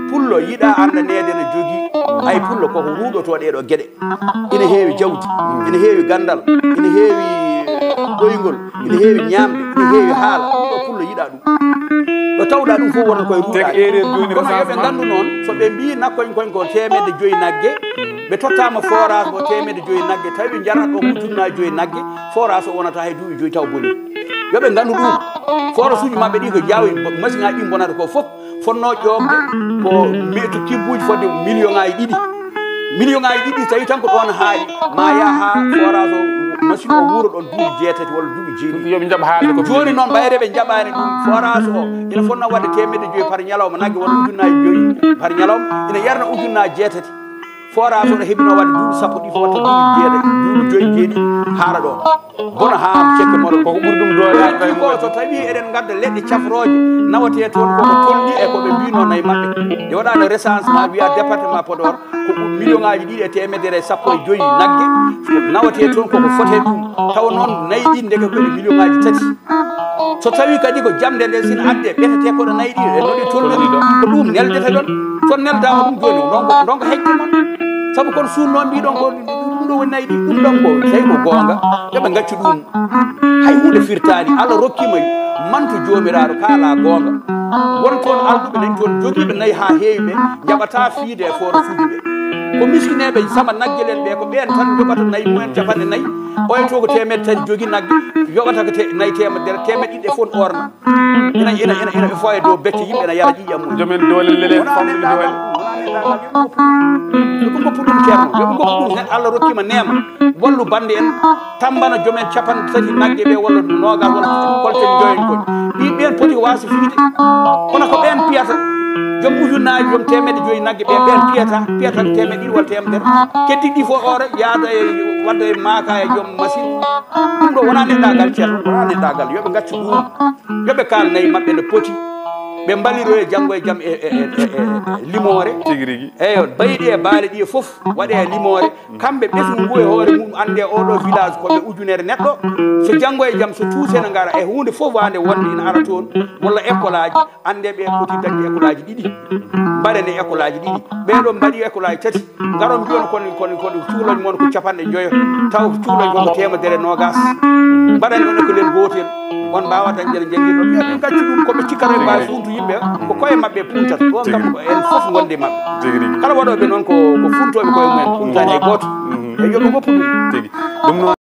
pullo yiɗa andanede ne jogui ay pullo koko ruuɗoto ɗeɗo gueɗe ina heewi jawdi ina heewi gandal ina heewi ɗoygol ina heewi ñamde ina heewi haala ɗum ɗo pullo yiɗa ɗum ɗo tawɗa ɗum fof wonata koye ruuɗakono yoɓe gandu noon so ɓe mbi nakkoñ koñ ko 5 nagge ɓe tottama forage mo 5 nagge tawi ɓe jarata ɗo ujunnaji 5 nagge forage o wonata hay duuɓi 2 taw boni yoɓe gandu ɗum forage uji mabɓe ɗi ko jawi machine ngaji ɗi bonata ko fof fonno ƴoɓde ko metu kibbuji fodde million ngaji 2 tawi tan ko ɗon haali ma yaha forage o machine o wuuro ɗon duuɓi 6 walla duuɓi 9 yoɓe jaɓa haalde joni noon ɓayre ɓe jaɓani ɗum forage o ina fonno wadde 100 par ñalawma nagge walla ujunnaji 5 par ñalawma ina yarna ujunnaji 6 forage o ɗo heɓino wadde duuɓi 10 ɗi fo watta duuɓi 5 haala ɗon bona ha cekke moɗon koko ɓuuri ɗum doole ko so tawi eɗen gadda leɗɗe cafroje nawate toon koko tolni e koɓe mbino nayi mabɓe nde waɗano recensement wiya département Podor ko million ngaji 2 e 115 nagge nawate toon koko fote ɗum taw noon nayi ɗi ndeke koɗe million ngaji 3 so tawi kadi ko jamde nde sina adde ɓetete koɗo nayi ɗi e noɗe tolniri ɗo ko ɗum neldete ɗon son neldama ɗum joni donko heƴde mon saabu kono suunno mbiɗon ko ɗum ɗo woni nayi ɗi ɗum ɗon ko tawi ko gonga yoɓe gaccu ɗum hay hunde firtani Allah rokkima manto jomiraɗo kala gonga won toon alɗuɓe nani toon joguiɓe nayi ha heewi ɓe jaɓata fiide e forage uji ɓe ko miskineɓe sama nagguelen ɓe ko ɓen tan joɓata nayi mumen 4 oyto ko 100 jogui nagge yoɓata ko nayi 100 ɗiɗi fof orna ina foye dow becce yimɓe ene yara ƴiƴam mum jomen dole lele famɗude doole yoɓe goppu ɗum ceerno yoɓe goppu ɗum Allah rokkima neema wallu bande en tambana jomen 3 nagge ɓe walla 20 walla kolten joyen koñ ɗin ɓen poti ko wasi fiide kono ko ɓen piyata joom ujunnaji joom 100 nagge ɓe ɓen piyata 100 walla 100 keddi ɗi fof ore yaada e wadda e maaka e joom machine ɗum ɗo wona neɗɗagal ceerno wona neɗɗagal yoɓe gaccu ɗum yoɓe kaal nayi mabɓe ne poti ɓe mballiro e janggo e jaam e limore tigui rigui eyo bayiɗi e baale ɗi fof waɗe e limore kamɓe ɓesgu ngu e hoore mum ande oɗo village koɓe ujunere neɗɗo so janggo e jaam so tuusene gara e hunde fof wande wonde ina ara toon walla école aji ande ɓe poti dañde école aji 2 mbaɗene école aji 2 ɓeɗo mbaɗi école aji 3 garon mbiyon kono cuuloñ moon ko 50 taw cuuloñ koko 120 mbaɗani ɗon écolel gotel on mbawa tan jere jangguirɗo ɓe gacci ɗum koɓe cikkata e mbawi funtu yimɓe ko koye mabɓe puntata ɗon kam en foof gonde mabɓe kala waɗoɓe noon ko funtoɓe koye mumen puntani e goto e yoɓe goppu ɗum ɗum